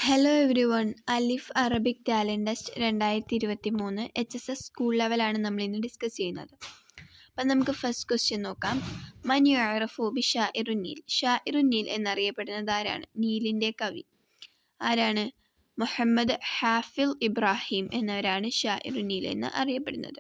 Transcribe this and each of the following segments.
Hello everyone. Alif Arabic talent test 2023 HSS school ലെവലാണ് നമ്മളിന്ന് discuss ചെയ്യുന്നത്. അപ്പം നമുക്ക് ഫസ്റ്റ് ക്വസ്റ്റ്യൻ നോക്കാം. മൻ യുഅറഫു ബി ഷാഇറുൻ നീൽ. ഷാഇറുൻ നീൽ എന്നറിയപ്പെടുന്നത് ആരാണ്? നീലിൻ്റെ കവി ആരാണ്? മുഹമ്മദ് ഹാഫിൽ ഇബ്രാഹിം എന്നവരാണ് ഷാഇറുൻ നീൽ എന്ന് അറിയപ്പെടുന്നത്.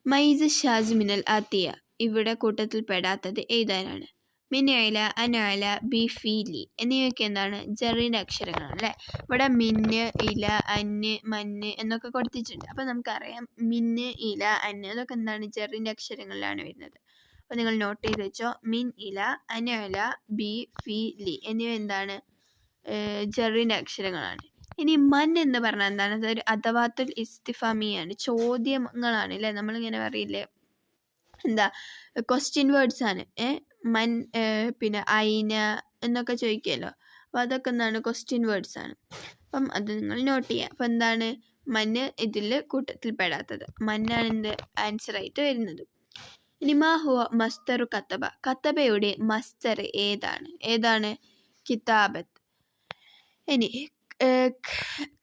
മൈസ് ഷാസ് മിനൽ ആത്തിയ. ഇവിടെ കൂട്ടത്തിൽ പെടാത്തത് ഏതാനാണ്? മിൻ ഇല, അനഅല, ബി, ഫി, ലി എന്നിവയൊക്കെ എന്താണ്? ജറിൻ്റെ അക്ഷരങ്ങളാണ് അല്ലേ. ഇവിടെ മിന്ന്, ഇല, അന്ന്, മന്ന് എന്നൊക്കെ കൊടുത്തിട്ടുണ്ട്. അപ്പം നമുക്കറിയാം മിന്ന്, ഇല, അന്ന് അതൊക്കെ എന്താണ്? ജറിൻ്റെ അക്ഷരങ്ങളിലാണ് വരുന്നത്. അപ്പോൾ നിങ്ങൾ നോട്ട് ചെയ്ത് വെച്ചോ. മിൻ, ഇല, അനഅല, ബി, ഫി, ലി എന്നിവ എന്താണ്? ജറിൻ്റെ അക്ഷരങ്ങളാണ്. ഇനി മൻ എന്ന് പറഞ്ഞാൽ എന്താണ്? അതൊരു അദവാത്തുൽ ഇസ്തിഫാമിയാണ്, ചോദ്യങ്ങളാണ് അല്ലേ. നമ്മളിങ്ങനെ പറയില്ലേ, എന്താ ക്വസ്റ്റ്യൻ വേർഡ്സ് ആണ്. മൻ, പിന്നെ ഐന എന്നൊക്കെ ചോദിക്കുമല്ലോ. അപ്പോൾ അതൊക്കെ എന്താണ്? ക്വസ്റ്റ്യൻ വേർഡ്സ് ആണ്. അപ്പം അത് നിങ്ങൾ നോട്ട് ചെയ്യുക. അപ്പം എന്താണ് മന്ന് ഇതിൽ കൂട്ടത്തിൽ പെടാത്തത്? മന്നാണ് എന്ത് ആൻസർ ആയിട്ട് വരുന്നത്. ഇനി മാ ഹുവ മസ്തറു കത്തബ. കത്തബയുടെ മസ്തർ ഏതാണ്? കിതാബത്ത്. ഇനി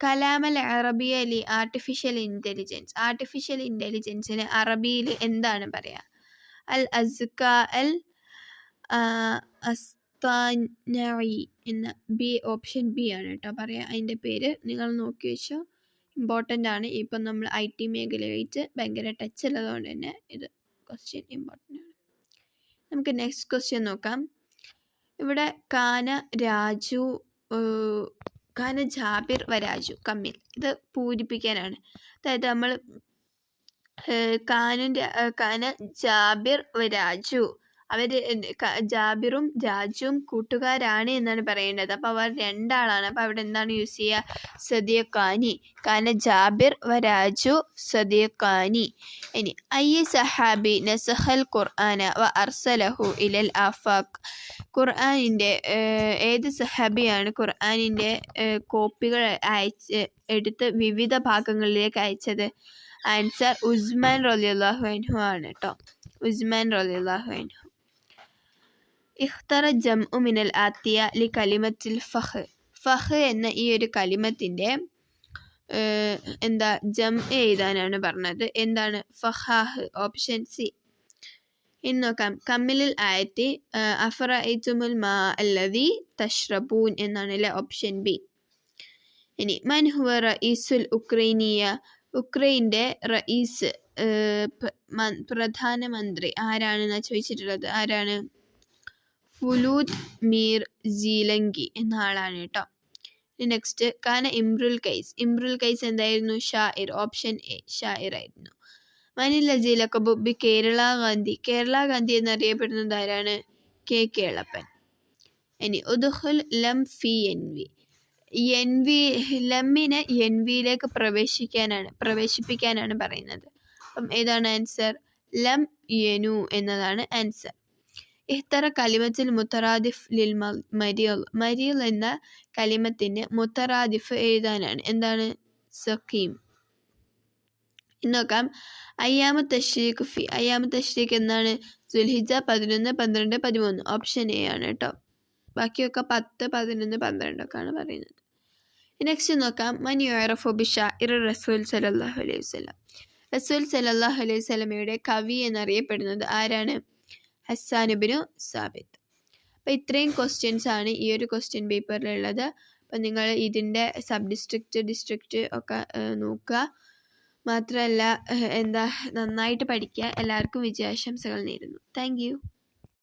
കലാമൽ അറബിയ ലി ആർട്ടിഫിഷ്യൽ ഇൻ്റലിജൻസ്. ആർട്ടിഫിഷ്യൽ ഇൻ്റലിജൻസിന് അറബിയിൽ എന്താണ് പറയുക? അൽ അസ്ക അൽ അസ്താനഇ എന്ന ബി, ഓപ്ഷൻ ബി ആണ് കേട്ടോ പറയാം. അതിൻ്റെ പേര് നിങ്ങൾ നോക്കി വെച്ചോ, ഇമ്പോർട്ടൻ്റ് ആണ്. ഇപ്പം നമ്മൾ IT മേഖലയായിട്ട് ഭയങ്കര ടച്ച് ഉള്ളതുകൊണ്ട് തന്നെ ഇത് ക്വസ്റ്റ്യൻ ഇമ്പോർട്ടൻ്റ് ആണ്. നമുക്ക് നെക്സ്റ്റ് ക്വസ്റ്റ്യൻ നോക്കാം. ഇവിടെ കാന ജാബിർ വരാജു കമ്മിൽ. ഇത് പൂരിപ്പിക്കാനാണ്. അതായത് നമ്മൾ കാന ജാബിർ വരാജു, അവർ ജാബിറും രാജുവും കൂട്ടുകാരാണ് എന്നാണ് പറയേണ്ടത്. അപ്പോൾ അവർ രണ്ടാളാണ്. അപ്പോൾ അവിടെ എന്താണ് യൂസ് ചെയ്യുക? സദിയഖാനി. കാന ജാബിർ വരാജു സദിയഖാനി. ഇനി അയ്യ സഹാബി നസഹൽ ഖുർആന വ അർസലഹു ഇലൽ ആഫാഖ്. ഖുർആനിൻ്റെ ഏത് സഹാബിയാണ് ഖുർആനിൻ്റെ കോപ്പികൾ എടുത്ത് വിവിധ ഭാഗങ്ങളിലേക്ക് അയച്ചത്? ആൻസർ ഉസ്മാൻ റളിയല്ലാഹു അൻഹു ആണ് കേട്ടോ. ഉസ്മാൻ റളിയല്ലാഹു അൻഹു. ഇഖ്തറ ജംഉ മിനൽ ആത്തിയ ലി കലിമത്തിൽ ഫഹ്. ഫഹ് എന്ന ഈ ഒരു കലിമത്തിൻ്റെ ജം എഴുതാനാണ് പറഞ്ഞത്. എന്താണ്? ഫഹാഹ്, ഓപ്ഷൻ സി. ഇനി നോക്കാം. കമ്മിലിൽ ആയത്തി അഫറഅയ്തുമുൽ മാ അല്ലദി തഷ്റബൂൻ എന്നാണ് അല്ലേ, ഓപ്ഷൻ ബി. ഇനി മൻ ഹുവ റഈസുൽ ഉക്രൈനിയ. ഉക്രൈൻ്റെ റഈസ്, പ്രധാനമന്ത്രി ആരാണെന്നാണ് ചോദിച്ചിട്ടുള്ളത്. ആരാണ്? ഫുലൂദ് മീർ സീലങ്കി എന്ന ആളാണ് കേട്ടോ. നെക്സ്റ്റ് കാന ഇമ്രുൽ കൈസ്. ഇമ്രുൽ കൈസ് എന്തായിരുന്നു? ഷാഇർ, ഓപ്ഷൻ എ, ഷാഇർ ആയിരുന്നു. മനിൽ ലസീ ലഖബു ബി കേരള ഗാന്ധി. കേരള ഗാന്ധി എന്നറിയപ്പെടുന്നത് ആരാണ്? കേളപ്പൻ. ഇനി ഉദ്ഖുൽ ലം ഫി എൻവി. ലമ്മിനെ എൻവിയിലേക്ക് പ്രവേശിപ്പിക്കാനാണ് പറയുന്നത്. അപ്പം ഏതാണ് ആൻസർ? ലം യനു എന്നതാണ് ആൻസർ. ഇഖ്തറ കലിമത്തിൽ മുത്തറാദിഫ് ലിൽ മരീൽ എന്ന കലിമത്തിൻ്റെ മുത്തറാദിഫ് എഴുതാനാണ്. എന്താണ്? സഖീം. നോക്കാം. അയ്യാമു തശ്രീഖ് ഫി. അയ്യാമു തശ്രീഖ് എന്താണ്? ദുൽഹിജ്ജ 11, 12, 13, ഓപ്ഷൻ എ ആണ് കേട്ടോ. ബാക്കിയൊക്കെ 10, 11, 12 ഒക്കെയാണ് പറയുന്നത്. നെക്സ്റ്റ് നോക്കാം. മൻ യുഅറഫു ബി ഷാഇർ റസൂൽ സല്ലല്ലാഹു അലൈഹി വസല്ലം. റസൂൽ സല്ലല്ലാഹു അലൈഹി വസല്ലമയുടെ കവി എന്നറിയപ്പെടുന്നത് ആരാണ്? ഹസ്സാൻ ഇബ്നു സാബിത്ത്. അപ്പോൾ ഇത്രയും ക്വസ്റ്റ്യൻസ് ആണ് ഈ ഒരു ക്വസ്റ്റ്യൻ പേപ്പറിലുള്ളത്. അപ്പോൾ നിങ്ങൾ ഇതിൻ്റെ സബ് ഡിസ്ട്രിക്റ്റ് ഒക്കെ നോക്കുക. മാത്രമല്ല നന്നായിട്ട് പഠിക്കുക. എല്ലാവർക്കും വിജയാശംസകൾ നേരുന്നു. Thank you.